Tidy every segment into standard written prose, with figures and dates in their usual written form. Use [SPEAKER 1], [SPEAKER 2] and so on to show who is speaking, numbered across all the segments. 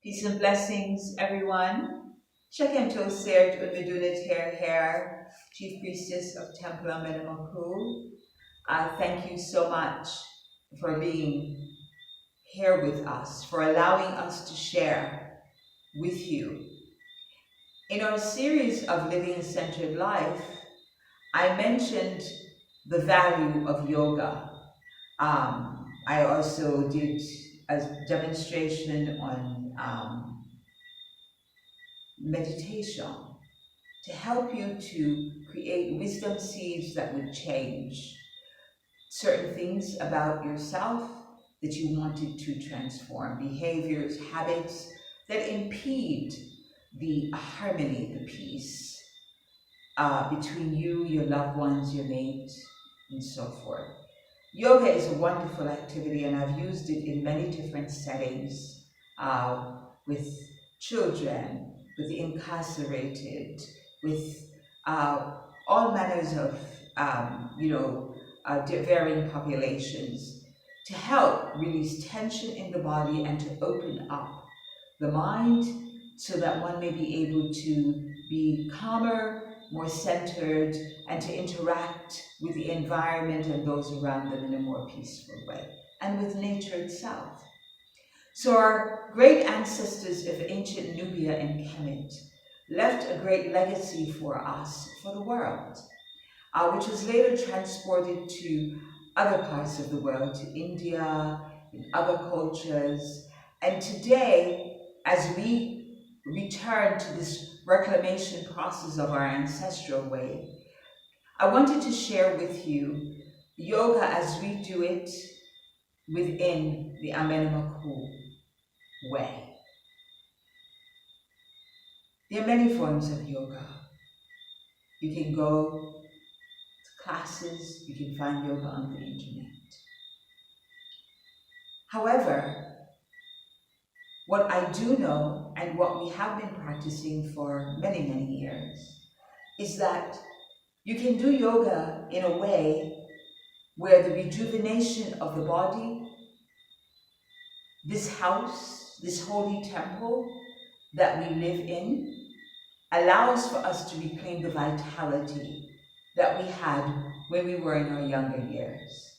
[SPEAKER 1] Peace and blessings, everyone. Shekhem-t Her, Chief Priestess of Temple Amakhu. Thank you so much for being here with us, for allowing us to share with you. In our series of Living a Centered Life, I mentioned the value of yoga. I also did a demonstration on meditation to help you to create wisdom seeds that would change certain things about yourself that you wanted to transform, behaviors, habits that impede the harmony, the peace between you, your loved ones, your mate, and so forth. Yoga is a wonderful activity, and I've used it in many different settings with children, with the incarcerated, with all manners of, varying populations to help release tension in the body and to open up the mind so that one may be able to be calmer, more centered, and to interact with the environment and those around them in a more peaceful way, and with nature itself. So our great ancestors of ancient Nubia and Kemet left a great legacy for us, for the world, which was later transported to other parts of the world, to India, in other cultures. And today, as we return to this reclamation process of our ancestral way, I wanted to share with you yoga as we do it within the Amakhu way. There are many forms of yoga. You can go to classes, you can find yoga on the internet. However, what I do know, and what we have been practicing for many, many years, is that you can do yoga in a way where the rejuvenation of the body, this house, this holy temple that we live in, allows for us to reclaim the vitality that we had when we were in our younger years.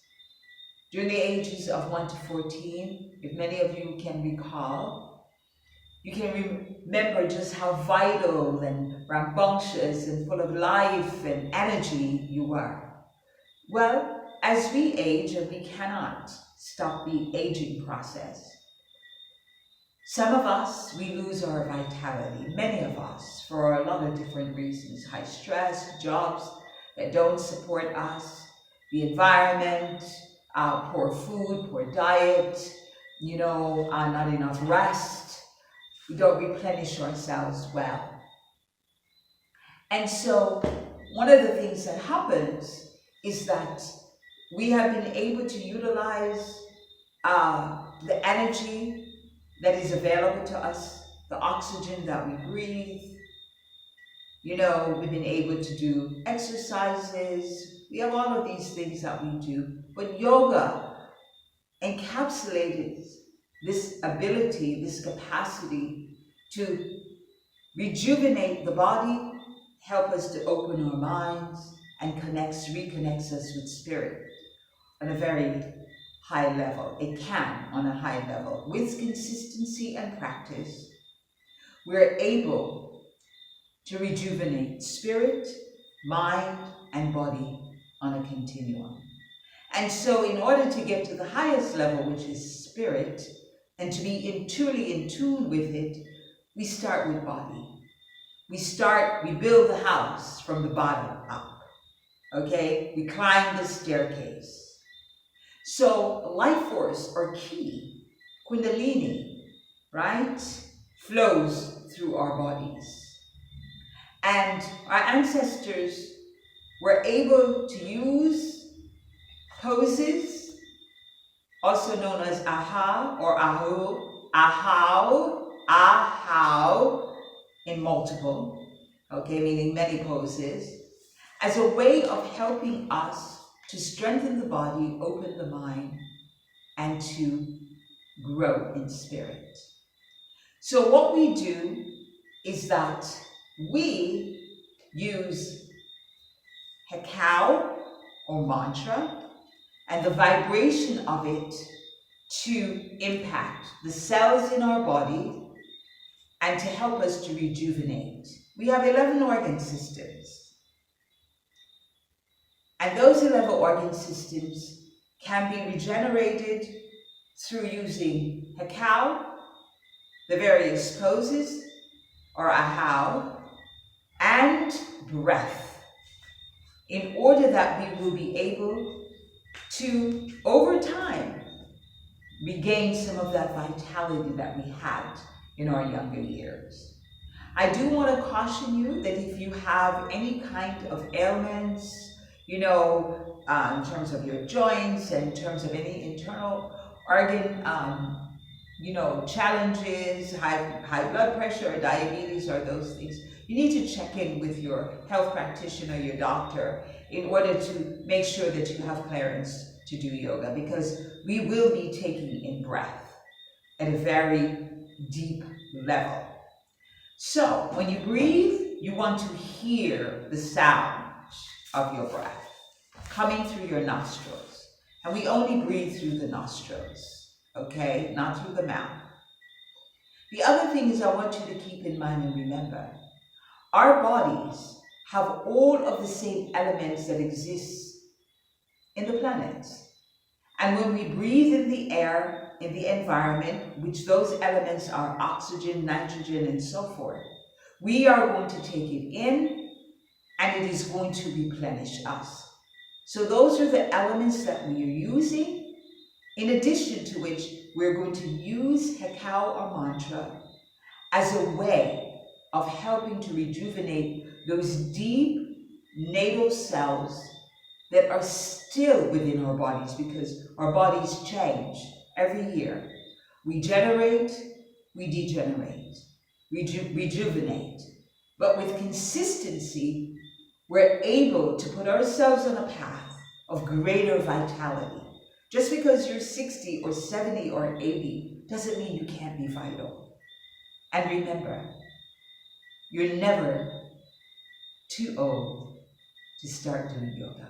[SPEAKER 1] During the ages of 1 to 14, if many of you can recall, you can remember just how vital and rambunctious and full of life and energy you were. Well, as we age, and we cannot stop the aging process, some of us, we lose our vitality, many of us, for a lot of different reasons. High stress, jobs that don't support us, the environment, poor food, poor diet, not enough rest. We don't replenish ourselves well. And so one of the things that happens is that we have been able to utilize the energy that is available to us, the oxygen that we breathe. We've been able to do exercises. We have all of these things that we do. But yoga encapsulated this ability, this capacity to rejuvenate the body, help us to open our minds, and reconnects us with spirit on a very high level. It can on a high level. With consistency and practice, we're able to rejuvenate spirit, mind, and body on a continuum. And so in order to get to the highest level, which is spirit, and to be truly in tune with it, we start with body. We build the house from the bottom up, okay? We climb the staircase. So life force, or ki, kundalini, right, flows through our bodies. And our ancestors were able to use poses, also known as ahau or ahau in multiple, okay, meaning many poses, as a way of helping us to strengthen the body, open the mind, and to grow in spirit. So what we do is that we use hekau or mantra and the vibration of it to impact the cells in our body and to help us to rejuvenate. We have 11 organ systems. And those 11 organ systems can be regenerated through using hekau, the various poses, or ahau, and breath, in order that we will be able to, over time, regain some of that vitality that we had in our younger years. I do want to caution you that if you have any kind of ailments, in terms of your joints and in terms of any internal organ, challenges, high blood pressure or diabetes or those things, you need to check in with your health practitioner, your doctor, in order to make sure that you have clearance to do yoga, because we will be taking in breath at a very deep level. So when you breathe, you want to hear the sound of your breath coming through your nostrils. And we only breathe through the nostrils, okay? Not through the mouth. The other thing is I want you to keep in mind and remember, our bodies have all of the same elements that exist in the planet. And when we breathe in the air, in the environment, which those elements are oxygen, nitrogen, and so forth, we are going to take it in and it is going to replenish us. So those are the elements that we are using, in addition to which we're going to use hekau or mantra as a way of helping to rejuvenate those deep natal cells that are still within our bodies, because our bodies change every year. We generate, we degenerate, rejuvenate. But with consistency, we're able to put ourselves on a path of greater vitality. Just because you're 60 or 70 or 80 doesn't mean you can't be vital. And remember, you're never too old to start doing yoga.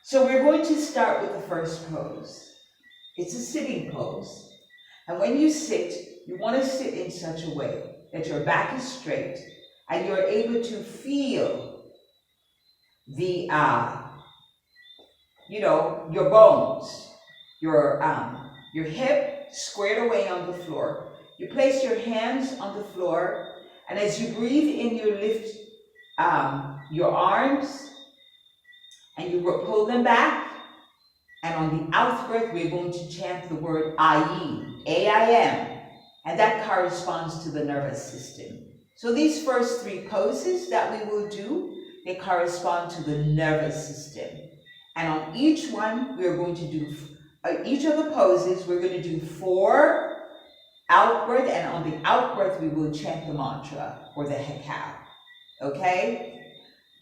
[SPEAKER 1] So we're going to start with the first pose. It's a sitting pose. And when you sit, you want to sit in such a way that your back is straight and you're able to feel the, your bones, your hip squared away on the floor. You place your hands on the floor, and as you breathe in, you lift your arms and you pull them back. And on the out breath, we're going to chant the word I, A-I-M, and that corresponds to the nervous system. So these first three poses that we will do, they correspond to the nervous system. And on each one, we're going to do, each of the poses, we're going to do 4 out breath, and on the out breath, we will chant the mantra or the hekau. Okay?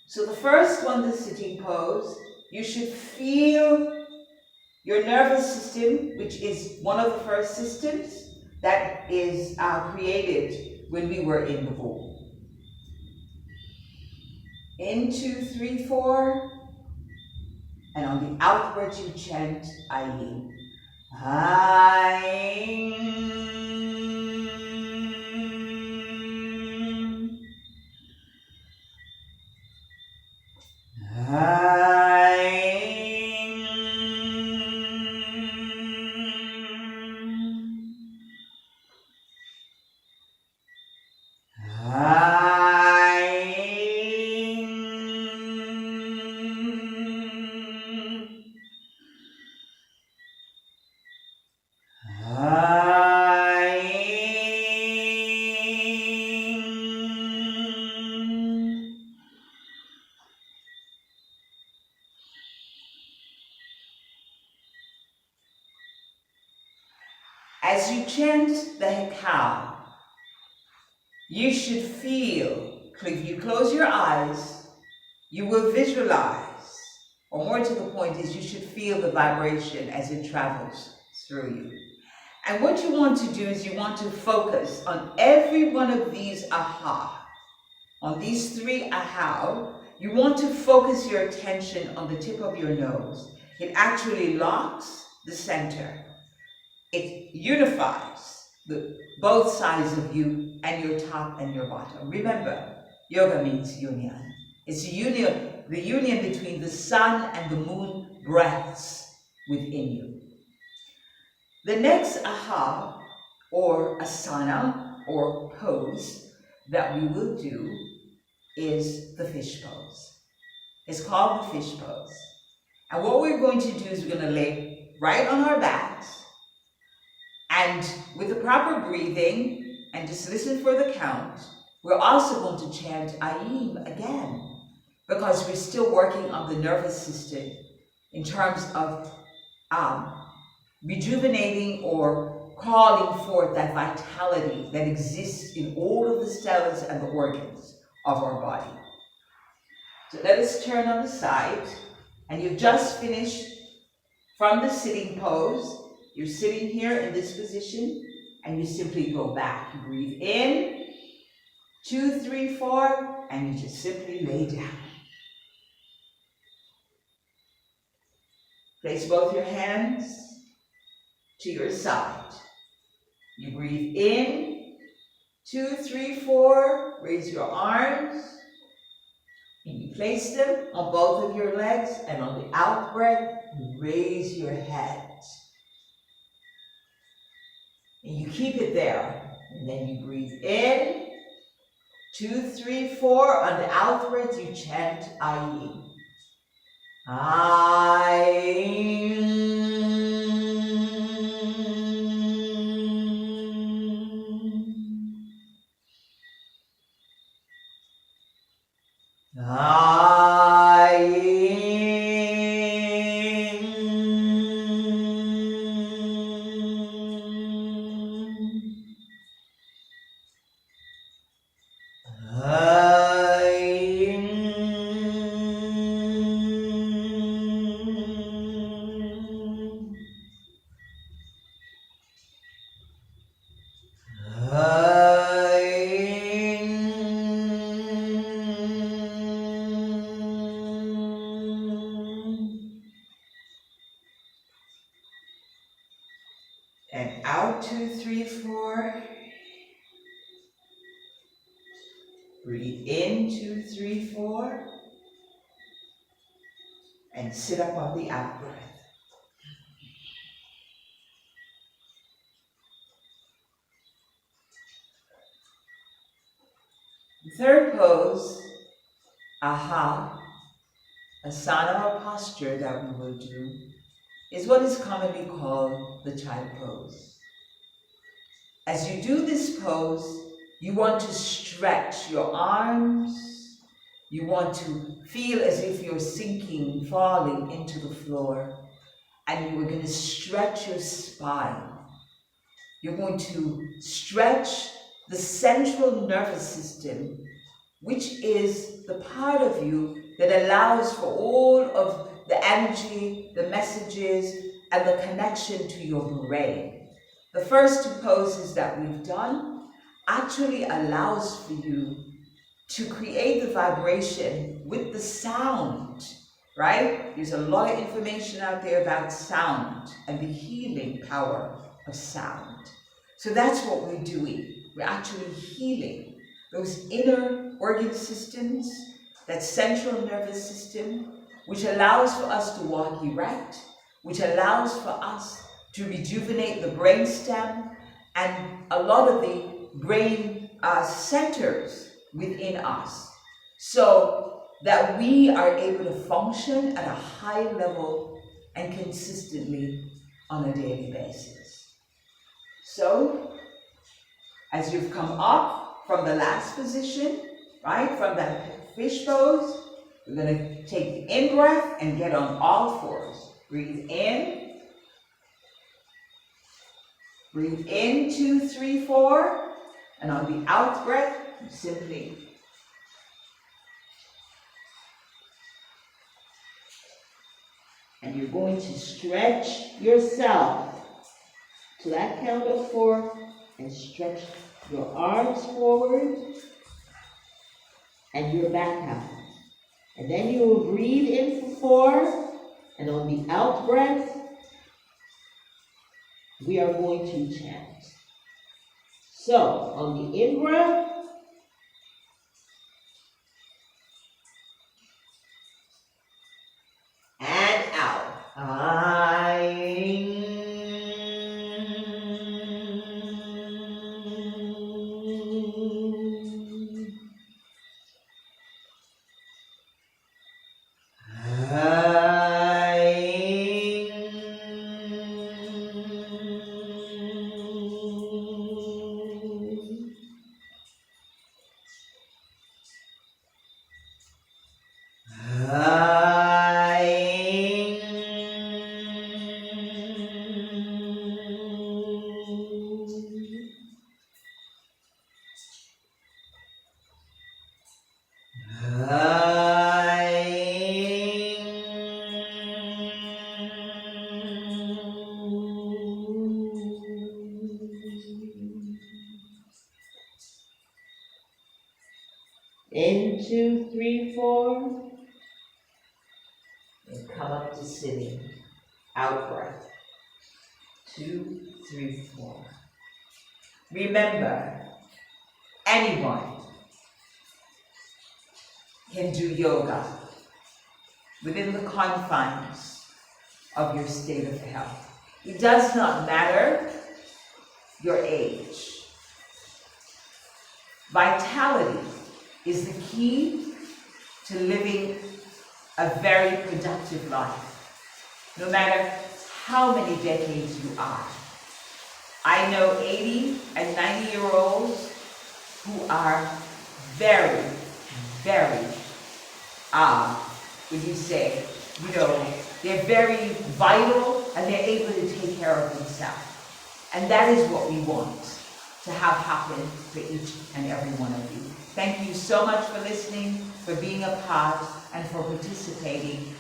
[SPEAKER 1] So the first one, the sitting pose, you should feel your nervous system, which is one of the first systems that is created when we were in the womb. In 2, 3, 4. And on the out breath, you chant Ayin. Ayin. As you chant the hekau, you should feel, if you close your eyes, you will visualize, or more to the point is you should feel the vibration as it travels through you. And what you want to do is you want to focus on every one of these ahau. On these three ahau, you want to focus your attention on the tip of your nose. It actually locks the center. It unifies both sides of you and your top and your bottom. Remember, yoga means union. It's the union between the sun and the moon breaths within you. The next ahau, or asana, or pose that we will do is the fish pose. It's called the fish pose. And what we're going to do is we're going to lay right on our backs, and with the proper breathing, and just listen for the count, we're also going to chant Ayim again, because we're still working on the nervous system in terms of rejuvenating or calling forth that vitality that exists in all of the cells and the organs of our body. So let us turn on the side, and you've just finished from the sitting pose. You're sitting here in this position, and you simply go back. You breathe in, 2, 3, 4, and you just simply lay down. Place both your hands to your side. You breathe in, 2, 3, 4, raise your arms, and you place them on both of your legs, and on the out breath, you raise your head. And you keep it there, and then you breathe in, 2, 3, 4, on the out breath, you chant Ayim. And out, 2, 3, 4. Breathe in, 2, 3, 4. And sit up on the out breath. The third pose, ahau, asana or posture that we will do, is what is commonly called the child pose. As you do this pose, you want to stretch your arms. You want to feel as if you're sinking, falling into the floor. And you are going to stretch your spine. You're going to stretch the central nervous system, which is the part of you that allows for all of the energy, the messages, and the connection to your brain. The first two poses that we've done actually allows for you to create the vibration with the sound, right? There's a lot of information out there about sound and the healing power of sound. So that's what we're doing. We're actually healing those inner organ systems, that central nervous system, which allows for us to walk erect, which allows for us to rejuvenate the brainstem and a lot of the brain centers within us, so that we are able to function at a high level and consistently on a daily basis. So, as you've come up from the last position, right, from that fish pose, we're going to take the in-breath and get on all fours. Breathe in. Breathe in, 2, 3, 4. And on the out breath, simply and you're going to stretch yourself
[SPEAKER 2] to that count of 4 and stretch your arms forward and your back out. And then you will breathe in for 4, and on the out breath, we are going to chant. So, on the in breath, and out. In 2, 3, 4. And come up to sitting. Out breath. 2, 3, 4. Remember, anyone can do yoga within the confines of your state of health. It does not matter your age. Vitality is the key to living a very productive life, no matter how many decades you are. I know 80 and 90-year-olds who are very, very, would you say, they're very vital and they're able to take care of themselves. And that is what we want to have happen for each and every one of you. Thank you so much for listening, for being a part, and for participating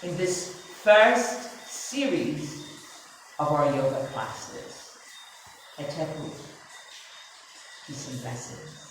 [SPEAKER 2] in this first series of our yoga classes. Hetepu. Peace and blessings.